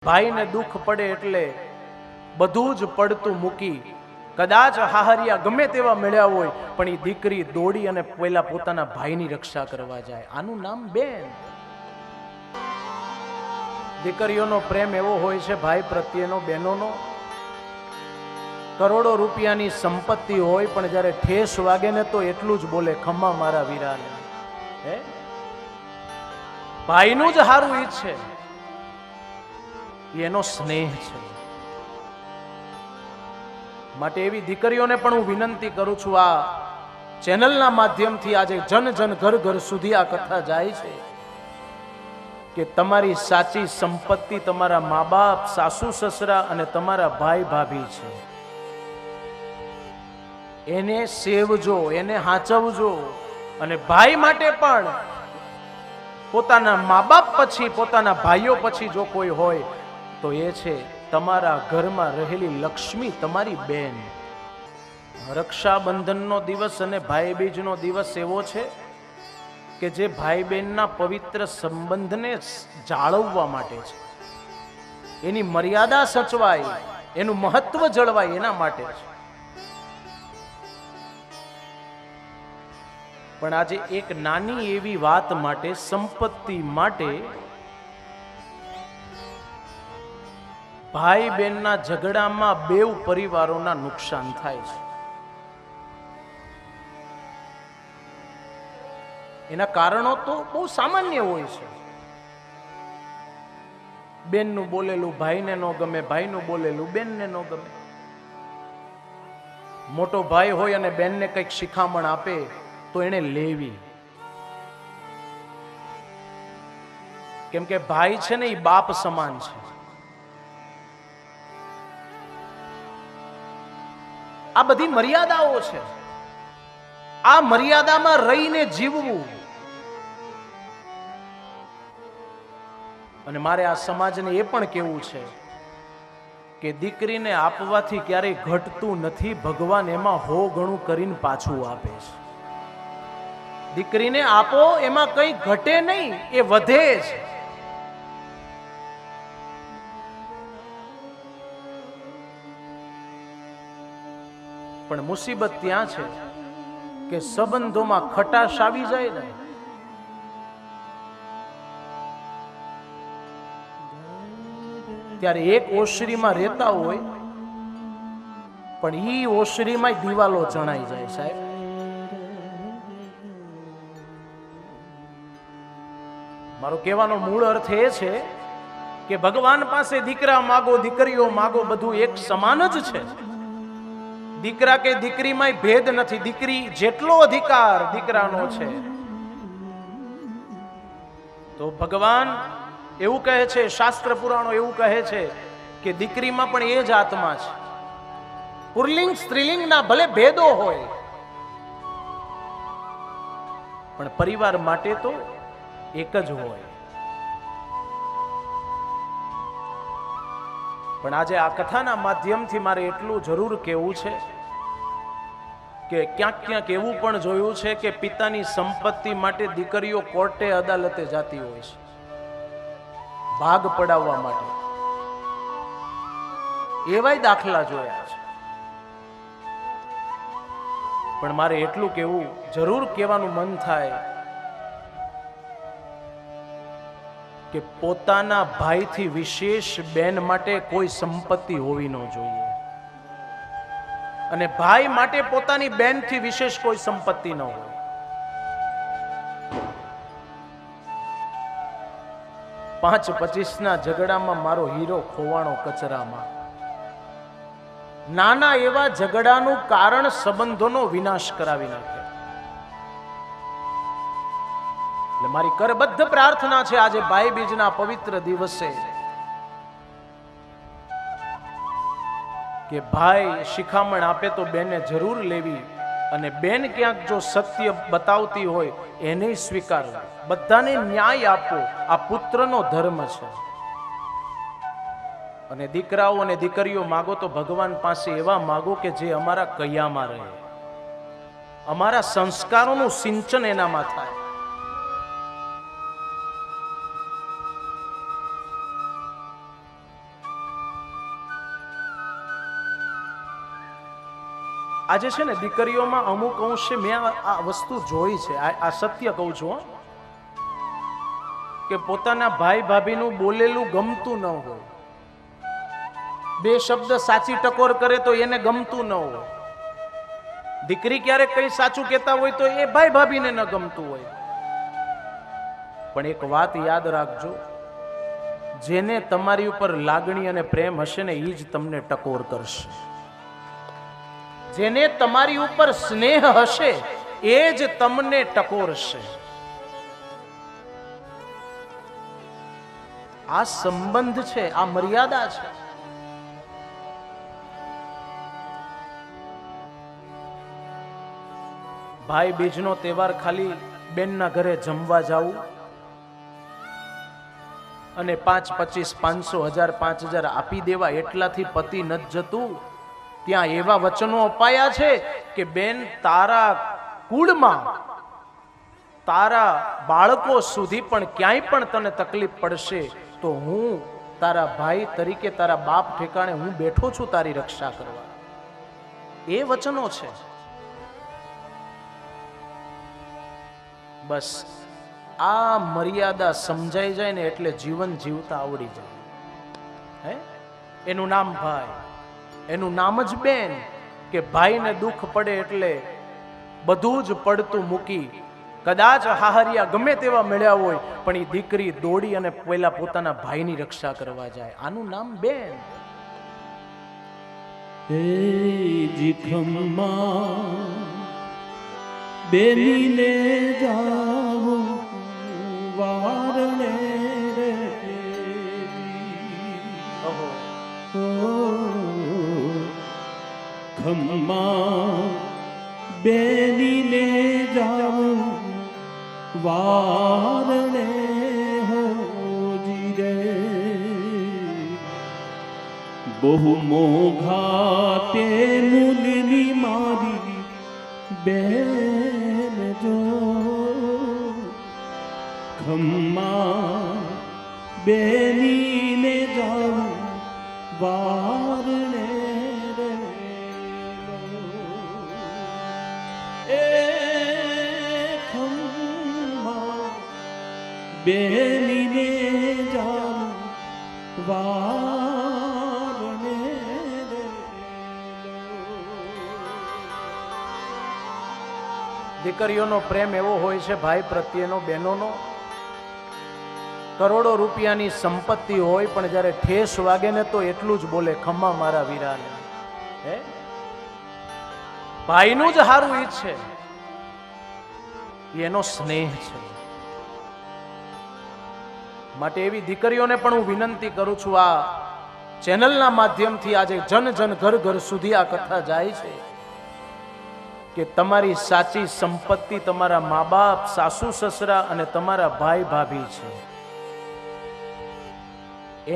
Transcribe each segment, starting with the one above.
ભાઈને દુઃખ પડે એટલે બધું જ પડતું મૂકી કદાચ હાહરિયા ગમે તેવા મળ્યા હોય પણ એ દીકરી દોડી અને પહેલા પોતાના ભાઈની રક્ષા કરવા જાય. આનું નામ બેન. દીકરીઓનો પ્રેમ એવો હોય છે ભાઈ પ્રત્યેનો, બહેનોનો. કરોડો રૂપિયાની સંપત્તિ હોય પણ જ્યારે ઠેસ વાગે ને તો એટલું જ બોલે, ખમ્મા મારા વીરાને. હે, ભાઈનું જ હારું ઈચ્છે, એનો સ્નેહ છે. માટે એવી દીકરીઓને પણ હું વિનંતી કરું છું, આ ચેનલના માધ્યમથી આજે જન જન ઘર ઘર સુધી આ કથા જાય છે કે તમારી સાચી સંપત્તિ તમારા મા બાપ, સાસુ સસરા અને તમારા ભાઈ ભાભી છે. એને સેવજો, એને હાચવજો. અને ભાઈ માટે પણ પોતાના મા બાપ પછી, પોતાના ભાઈઓ પછી જો કોઈ હોય તો એ છે તમારા ઘરમાં રહેલી લક્ષ્મી, તમારી બેન. રક્ષાબંધનનો દિવસ અને ભાઈ બીજનો દિવસ એવો છે કે જે ભાઈ બહેનના પવિત્ર સંબંધને જાળવવા માટે છે. એની મર્યાદા સચવાય, એનું મહત્વ જળવાય એના માટે છે. પણ આજે એક નાની એવી વાત માટે, સંપત્તિ માટે ભાઈ બહેનના ઝઘડામાં બેવ પરિવારોના નુકસાન થાય છે. એના કારણો તો બહુ સામાન્ય હોય છે. બેનનું બોલેલું ભાઈને ન ગમે, ભાઈનું બોલેલું બેનને ન ગમે. મોટો ભાઈ હોય અને બેનને કંઈક શિખામણ આપે તો એને લેવી, કેમ કે ભાઈ છે ને એ બાપ સમાન છે. આ બધી મર્યાદાઓ છે. આ મર્યાદામાં રહીને જીવવું. અને મારે આ સમાજને એ પણ કહેવું છે કે દીકરીને આપવાથી ક્યારેય ઘટતું નથી. ભગવાન એમાં હો ગણું કરીને પાછું આપે છે. દીકરીને આપો એમાં કંઈ ઘટે નહીં, એ વધે છે. પણ મુસીબત ત્યાં છે કે સંબંધોમાં ખટાશ આવી જાય ને ત્યારે એક ઓસરીમાં રહેતા હોય પણ ઈ ઓસરીમાં દિવાલો ચણાઈ જાય. સાહેબ, મારો કહેવાનો મૂળ અર્થ એ છે કે ભગવાન પાસે દીકરા માગો, દીકરીઓ માગો, બધું એક સમાન જ છે. દીકરા કે દીકરીમાં ભેદ નથી. દીકરી જેટલો અધિકાર દીકરાનો છે તો ભગવાન એવું કહે છે, શાસ્ત્ર પુરાણો એવું કહે છે કે દીકરીમાં પણ એ જ આત્મા છે. પુરલિંગ સ્ત્રીલિંગના ભલે ભેદો હોય પણ પરિવાર માટે તો એક જ હોય. પણ આજે આ કથાના માધ્યમથી મારે એટલું જરૂર કહેવું છે કે ક્યાંક ક્યાંક એવું પણ જોયું છે કે પિતાની સંપત્તિ માટે દીકરીઓ કોર્ટે અદાલતે જતી હોય છે, ભાગ પડાવવા માટે. એવાય દાખલા જોયા છે. પણ મારે એટલું કહેવું, જરૂર કહેવાનું મન થાય કે પોતાના ભાઈથી વિશેષ બેન માટે કોઈ સંપત્તિ હોવી ન જોઈએ, અને ભાઈ માટે પોતાની બેનથી વિશેષ કોઈ સંપત્તિ ન હોય. 5-25ના ઝઘડામાં મારો હીરો ખોવાણો કચરામાં. નાના એવા ઝઘડાનું કારણ સંબંધોનો વિનાશ કરાવી નાખે. એટલે મારી કરબદ્ધ પ્રાર્થના છે આજે ભાઈ બીજના પવિત્ર દિવસે કે ભાઈ શિખામણ આપે તો બેને જરૂર લેવી, અને બેન ક્યાંક જો સત્ય બતાવતી હોય એને સ્વીકારવું. બધાને ન્યાય આપવો આ પુત્રનો ધર્મ છે. અને દીકરાઓ અને દીકરીઓ માગો તો ભગવાન પાસે એવા માગો કે જે અમારા કયામાં રહે, અમારા સંસ્કારોનું સિંચન એનામાં થાય. આજે છે ને દીકરીઓમાં અમુક અંશે મેં આ વસ્તુ જોઈ છે, આ સત્ય કહું છું હો, કે પોતાના ભાઈ ભાભીનું બોલેલું ગમતું ન હોય, બે શબ્દ સાચી ટકોર કરે તો એને ગમતું ન હોય, દીકરી ક્યારેક કઈ સાચું કહેતા હોય તો એ ભાઈ ભાભીને ન ગમતું હોય. પણ એક વાત યાદ રાખજો, જેને તમારી ઉપર લાગણી અને પ્રેમ હશે ને એ જ તમને ટકોર કરશે. જેને તમારી ઉપર સ્નેહ હશે એ જ તમને ટકોરશે. આ સંબંધ છે, આ મર્યાદા છે. ભાઈ બીજનો તહેવાર ખાલી બેનના ઘરે જમવા જાવું અને 5, 25, 500, 1000, 5000 આપી દેવા એટલાથી પતિ નથી જતું. ત્યાં એવા વચનો અપાયા છે કે બેન, તારા કુળમાં તારા બાળકો સુધી પણ ક્યાંય પણ તને તકલીફ પડશે તો હું તારા ભાઈ તરીકે, તારા બાપ ઠેકાણે હું બેઠો છું તારી રક્ષા કરવા. એ વચનો છે. બસ આ મર્યાદા સમજાઈ જાય ને એટલે જીવન જીવતા આવડી જાય. હે, એનું નામ ભાઈ, એનું નામ જ બેન. કે ભાઈને દુઃખ પડે એટલે બધું જ પડતું મૂકી, કદાચ હાહરિયા ગમે તેવા મળ્યા હોય પણ એ દીકરી દોડી અને પહેલા પોતાના ભાઈની રક્ષા કરવા જાય. આનું નામ બેન. હે જીખમ્મા બેનીને જાવો વારણે રે, ખમ્મા બેનીને જાવો વારણે હોજી રે, બહુ મોઘા તે મૂલની મારી બેન જો, ખમ્મા બેનીને જાઉં વારણે રે, એ ખમ્મા બેનીને જાઉં વારણે રે. દીકરીઓનો પ્રેમ એવો હોય છે ભાઈ પ્રત્યેનો, બહેનોનો. કરોડો રૂપિયાની સંપત્તિ હોય પણ જ્યારે ઠેસ વાગે ને તો એટલું જ બોલે, ખમ્મા મારા વીરાને. હે, ભાઈનું જ હારું ઈચ્છે, એનો સ્નેહ છે. માટે એવી દીકરીઓને પણ હું વિનંતી કરું છું, આ ચેનલના માધ્યમથી આજે જન જન ઘર ઘર સુધી આ કથા જાય છે કે તમારી સાચી સંપત્તિ તમારા મા બાપ, સાસુ સસરા અને તમારા ભાઈ ભાભી છે.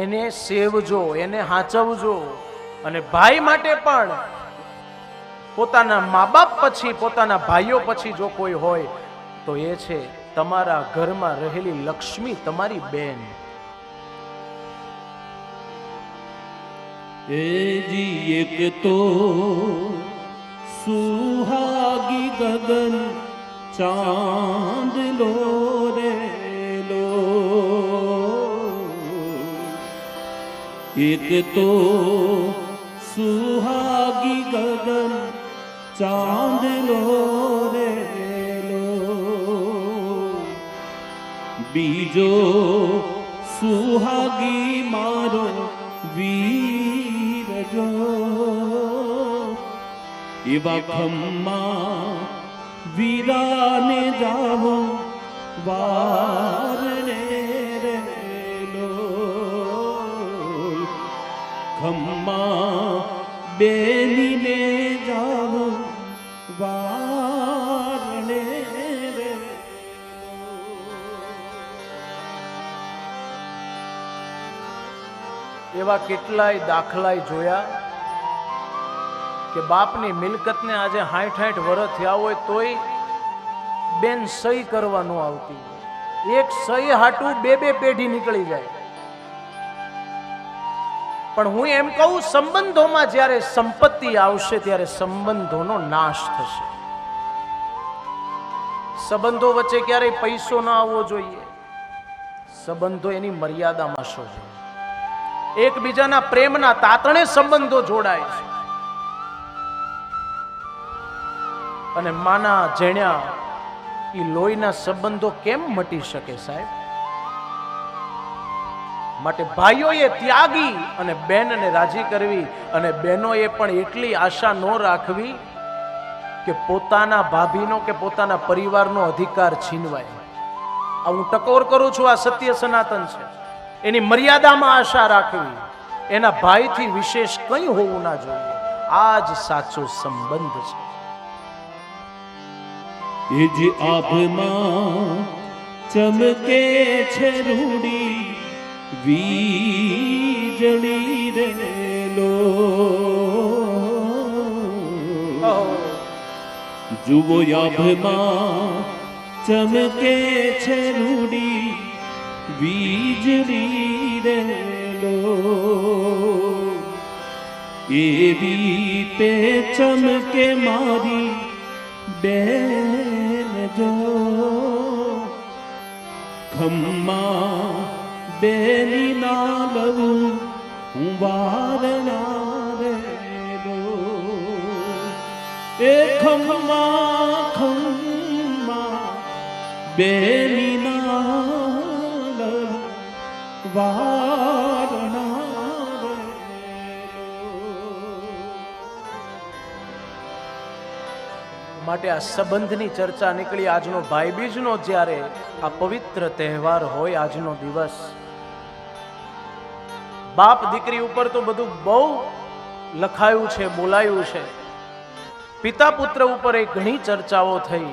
એને સેવજો, એને હાચવજો. અને ભાઈ માટે પણ પોતાના મા બાપ પછી, પોતાના ભાઈઓ પછી જો કોઈ હોય તો એ છે તમારા ઘરમાં રહેલી લક્ષ્મી, તમારી બેન. એજી એક તો સુહાગી ગગન ચાંદ લો રે લો, એક તો સુહાગી ગગન ચાંદ લો રે લો, બીજો સુહાગી મારો વીર જો, એવા ખમ્મા વીરાને જાવો વારણે રે લો, ખમ્મા બેનીને જાવો વારણે રે. એવા કેટલાય દાખલાય જોયા કે બાપની મિલકતને આજે 60-60 વર્ષ થયા હોય તોય બેન સહી કરવા ન આવતી. એક સહી હાટું બે પેઢી નીકળી જાય. પણ હું એમ કહું, સંબંધોમાં જ્યારે સંપત્તિ આવશે ત્યારે સંબંધોનો નાશ થશે. સંબંધો વચ્ચે ક્યારેય પૈસો ના આવવો જોઈએ. સંબંધો એની મર્યાદામાં શોધો. એકબીજાના પ્રેમના તાતણે સંબંધો જોડાય છે. અને માના જેણ્યા એ લોહીના સંબંધો કેમ મટી શકે સાહેબ? માટે ભાઈઓએ ત્યાગી અને બેનને રાજી કરવી, અને બહેનોએ પણ એટલી આશા ન રાખવી કે પોતાના ભાભીનો કે પોતાના પરિવારનો અધિકાર છીનવાય. આ હું ટકોર કરું છું, આ સત્ય સનાતન છે. એની મર્યાદામાં આશા રાખવી, એના ભાઈથી વિશેષ કંઈ હોવું ના જોઈએ. આ જ સાચો સંબંધ છે. એ જ આભમાં ચમકે છે રૂડી વીજળી રે લો. જુઓ આભમાં ચમકે છે રૂડી વીજળી રે લો. એવી તે ચમકે મારી બેન જો ખમ્મા બેની ના લઉં હું વારણા રે લો. એ ખમ્મા ખમ્મા બેની ના લઉં વારણા રે લો. માટે આ સંબંધની ચર્ચા નીકળી. આજનો ભાઈબીજનો જ્યારે આ પવિત્ર તહેવાર હોય, આજનો દિવસ, બાપ દીકરી ઉપર તો બધું બહુ લખાયું છે, બોલાયું છે. પિતા પુત્ર ઉપર એ ઘણી ચર્ચાઓ થઈ,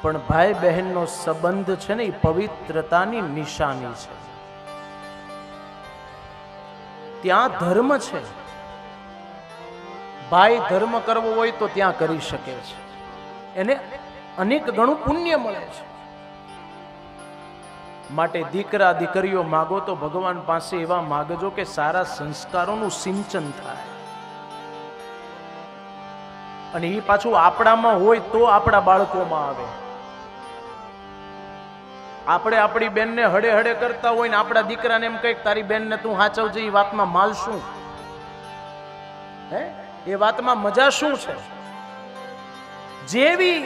પણ ભાઈ બહેનનો સંબંધ છે ને એ પવિત્રતાની નિશાની છે. ત્યાં ધર્મ છે. ભાઈ ધર્મ કરવો હોય તો ત્યાં કરી શકે છે. એને અનેક ગણું પુણ્ય મળે છે. માટે દીકરા દીકરીઓ માગો તો ભગવાન પાસે એવા માગજો કે સારા સંસ્કારોનું સિંચન થાય. અને એ પાછું આપણામાં હોય તો આપણા બાળકોમાં આવે. આપણે આપણી બેનને હડે હડે કરતા હોય ને આપણા દીકરાને એમ કહે તારી બેનને તું હાચવજે, એ વાતમાં માલ શું? હે, એ વાતમાં મજા શું છે? જેવી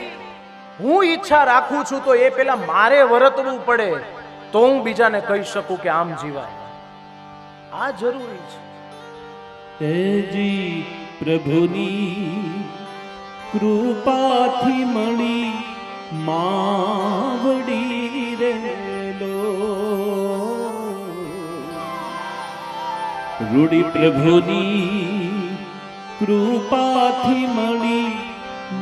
હું ઈચ્છા રાખું છું તો એ પેલા મારે વર્તવું પડે તો હું બીજાને કહી શકું કે આમ જીવાય. આ જરૂરી છે. તેજી પ્રભુની કૃપાથી મળી માવડી રે લો. રૂડી પ્રભુની કૃપાથી મળી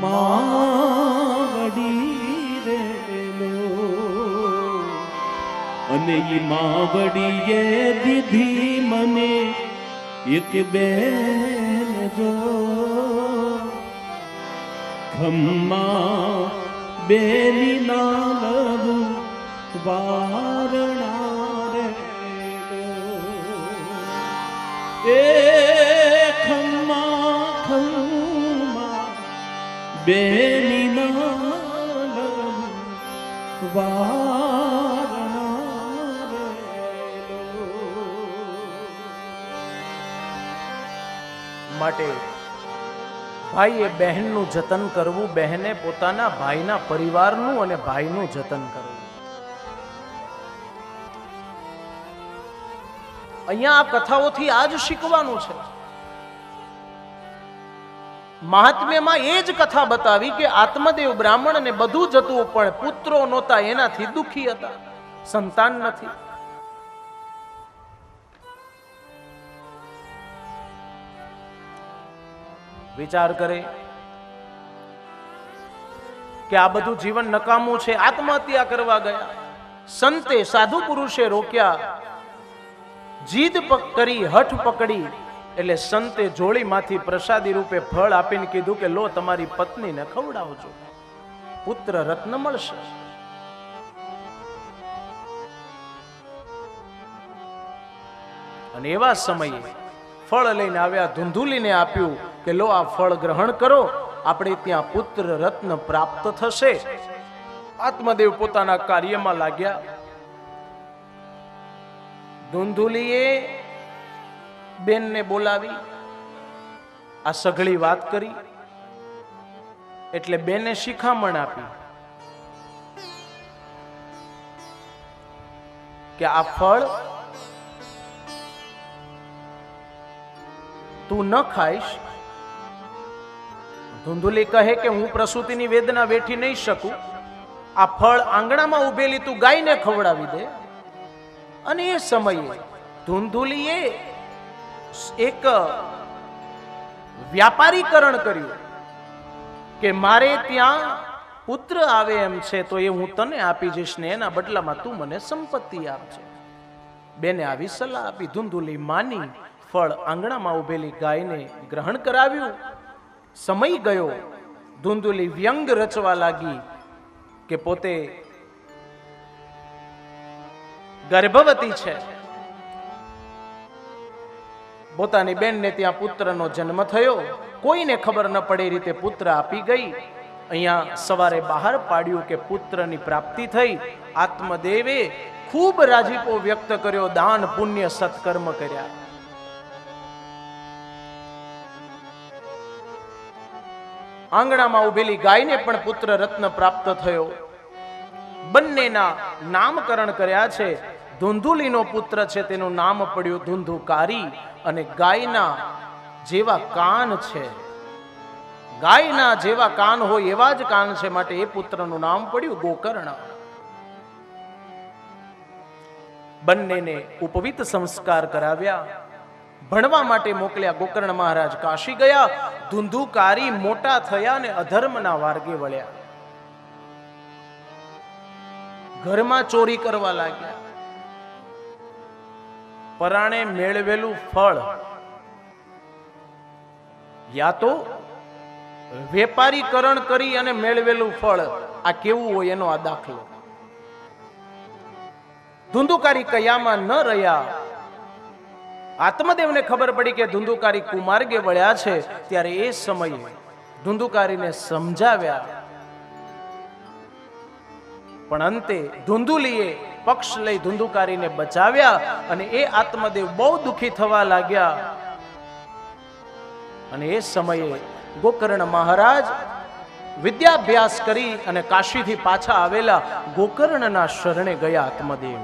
માવડી રે લો. અને ઈ માવડીએ દીધી મને એક બેન જો ખમ્મા બેની ના લવું વારણા રે લો. એ ખમ્મા ખમ્મા બેની ના લવું વારણા રે લો. માટે ભાઈએ બહેનનું જતન કરવું, બહેને પોતાના ભાઈના પરિવારનું અને ભાઈનું જતન કરવું. અહીંયા આ કથાઓથી આ જ શીખવાનું છે. મહાત્મ્યમાં એ જ કથા બતાવી કે આત્મદેવ બ્રાહ્મણ ને બધું જતું પણ પુત્રો નહોતા, એનાથી દુખી હતા. સંતાન નથી. વિચાર કરે કે આ બધું જીવન નકામું છે, આત્મહત્યા કરવા ગયા. સંતે સાધુ પુરુષે રોક્યા, જીદ કરી, હઠ પકડી, એટલે સંતે જોડીમાંથી પ્રસાદી રૂપે ફળ આપીને કીધું કે લો તમારી પત્નીને ખવડાવજો, પુત્ર રત્ન મળશે. અને એવા સમયે ફળ લઈને આવ્યા, ધુંધુલીને આપ્યું કે લો આ ફળ ગ્રહણ કરો, આપણે ત્યાં પુત્ર રત્ન પ્રાપ્ત થશે. આત્મદેવ પોતાના કાર્યમાં લાગ્યા. ધુંધુલીએ બેનને બોલાવી આ સઘળી વાત કરી, એટલે બેને શિખામણ આપી કે આ ફળ તું ન ખાઈશ. ધુંધુલી કહે કે હું પ્રસૂતિની વેદના વેઠી નહીં શકું, આ ફળ આંગણામાં ઉભેલી તું ગાયને ખવડાવી દે. અને એ સમયે ધુંધુલીએ એક વ્યાપારીકરણ કર્યું કે મારે ત્યાં પુત્ર આવે એમ છે તો એ હું તને આપી જઈશ ને એના બદલામાં તું મને સંપત્તિ આપજે. બેને આવી સલાહ આપી. ધુંધુલી માની ફળ આંગણામાં ઉભેલી ગાયને ગ્રહણ કરાવ્યું. સમય ગયો. ધુંધુલી વ્યંગ રચવા લાગી કે પોતે ગર્ભવતી છે. પોતાની બેનને ત્યાં પુત્રનો જન્મ થયો, કોઈને ખબર ન પડે રીતે પુત્ર આપી ગઈ. અહીંયા સવારે બહાર પાડ્યું કે પુત્રની પ્રાપ્તિ થઈ. આત્મદેવે ખૂબ રાજીપો વ્યક્ત કર્યો, દાન પુણ્ય સત્કર્મ કર્યા. આંગણામાં ઉભેલી ગાયને પણ પુત્ર રત્ન પ્રાપ્ત થયો. બંનેના નામકરણ કર્યા છે. ધુંધુલીનો પુત્ર છે તેનું નામ પડ્યું ધુંધુકારી, અને ગાયના જેવા કાન છે, ગાયના જેવા કાન હોય એવા જ કાન છે, માટે એ પુત્રનું નામ પડ્યું ગોકર્ણ. બંનેને ઉપવિત સંસ્કાર કરાવ્યા, ભણવા માટે મોકલ્યા. ગોકર્ણ મહારાજ કાશી ગયા. ધુંધુકારી મોટા થયા અને અધર્મના માર્ગે વળ્યા. ઘરમાં ચોરી કરવા લાગ્યા. પરાણે મેળવેલું ફળ યા તો વેપારીકરણ કરી અને મેળવેલું ફળ, આ કેવું હોય એનો આ દાખલો. ધુંધુકારી કયામાં ન રહ્યા. આત્મદેવને ખબર પડી કે ધુંધુકારી કુમાર્ગે વળ્યા છે, ત્યારે એ સમયે ધુંધુકારીને સમજાવ્યા. પણ અંતે ધુંધુલીએ પક્ષ લઈ ધુંધુકારીને બચાવ્યા, અને એ આત્મદેવ બહુ દુખી થવા લાગ્યા. અને એ સમયે ગોકર્ણ મહારાજ વિદ્યાભ્યાસ કરી અને કાશીથી પાછા આવેલા ગોકર્ણના શરણે ગયા. આત્મદેવ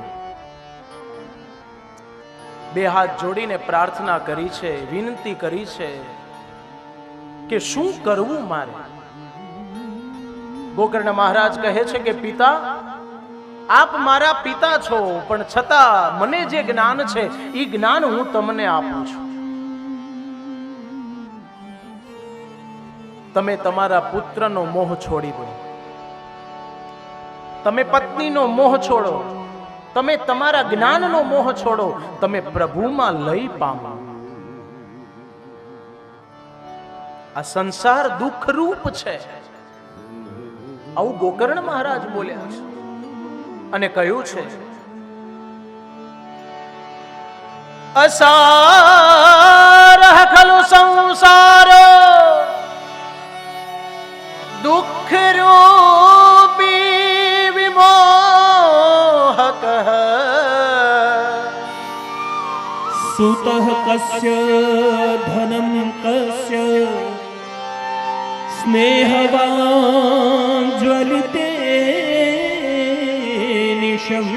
બે હાથ જોડીને પ્રાર્થના કરી છે, વિનંતી કરી છે કે શું કરવું મારે. ગોકર્ણ મહારાજ કહે છે કે પિતા, આપ મારા પિતા છો, પણ છતાં મને જે જ્ઞાન છે એ જ્ઞાન હું તમને આપું છું. તમે તમારા પુત્રનો મોહ છોડી દો, તમે પત્નીનો મોહ છોડો, તમે તમારા જ્ઞાનનો મોહ છોડો, તમે પ્રભુમાં લઈ પામો. આ સંસાર દુઃખરૂપ છે, આવું ગોકર્ણ મહારાજ બોલ્યા છે. અને કહ્યું છે, અસાર ખલુ સંસાર દુઃખ રૂપી વિમોહક સુતઃ કસ્ય ધનમ કસ્ય સ્નેહવાન જ્વલિતે નિશમ.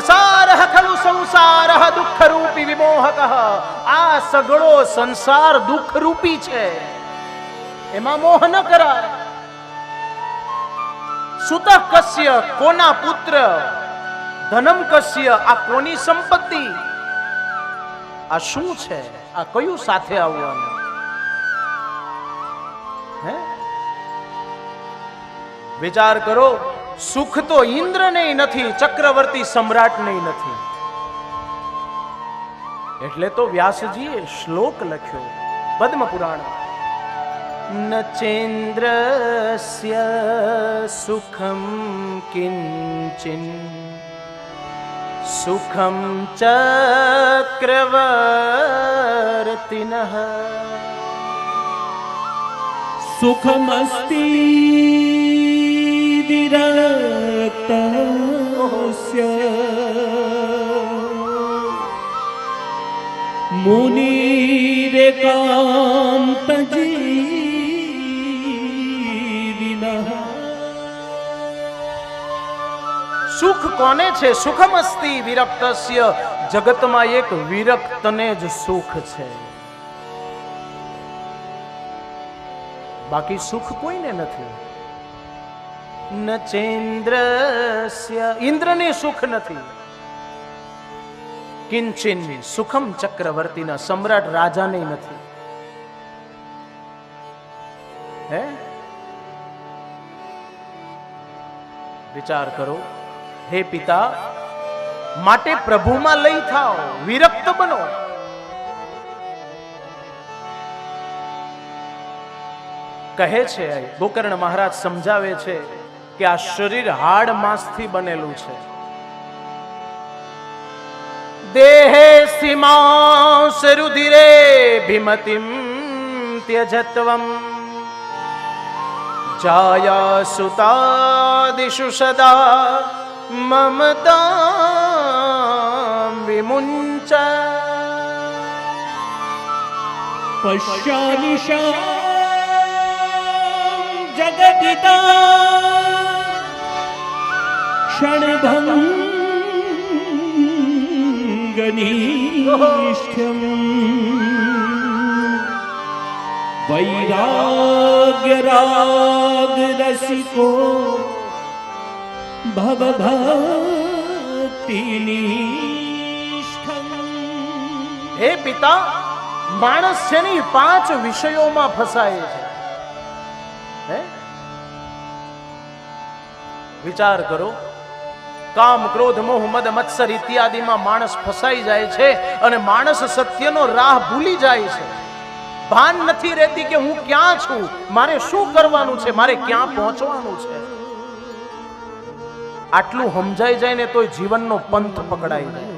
અસારઃ ખલુ સંસારઃ દુઃખ રૂપી વિમોહક. આ સગળો સંસાર દુઃખ રૂપી છે, એમાં મોહ ન કરાય. સુતઃ કસ્ય, કોના પુત્ર, ધનમ કસ્ય, આ કોની સંપત્તિ, આ શું છે, આ કયું સાથે આવવાનું હે? વિચાર કરો. સુખ તો ઇન્દ્રને નથી, ચક્રવર્તી સમ્રાટને નથી. એટલે તો વ્યાસજીએ શ્લોક લખ્યો પદ્મ પુરાણ, ન ચેન્દ્રસ્ય સુખમ કિંચિન સુખમ ચક્રવર્તિનઃ સુખમસ્તિ વિરક્તસ્ય મુનિરેકાંતજીવિનઃ. સુખ કોને છે? સુખમસ્તિ વિરક્તસ્ય. જગતમાં એક વિરક્તને જ સુખ છે, બાકી સુખ કોઈને નથી. ન ચેન્દ્રસ્ય, ઇન્દ્રને સુખ નથી. કિંચિન સુખમ ચક્રવર્તીના, સમ્રાટ રાજાને નથી. હે, વિચાર કરો. હે પિતા, માટે પ્રભુમાં લઈ થાઓ, વિરક્ત બનો. કહે છે ગોકર્ણ મહારાજ સમજાવે છે કે આ શરીર હાડ માંસથી બનેલું છે. દેહે સીમાંસ રુધિરે ભીમતિમ ત્યજત્વમ જાયા સુતાદિષુ સદા મમતા વિમુંચ. પશ્યામિ જગદિતા ક્ષણભંગનિષ્ઠ્યમ વૈરાગ્ય રાગ રસિકો ભવભક્તિનિષ્ઠમ. હે પિતા, માણસ છે ને 5 વિષયોમાં ફસાય છે. હે, વિચાર કરો. કામ, ક્રોધ, મોહ, મદ, મત્સર ઇત્યાદિમાં માણસ ફસાઈ જાય છે અને માણસ સત્યનો રાહ ભૂલી જાય છે. ભાન નથી રહેતી કે હું ક્યાં છું, મારે શું કરવાનું છે, મારે ક્યાં પહોંચવાનું છે. આટલું સમજાઈ જાય ને તોય જીવનનો પંથ પકડાઈ જાય.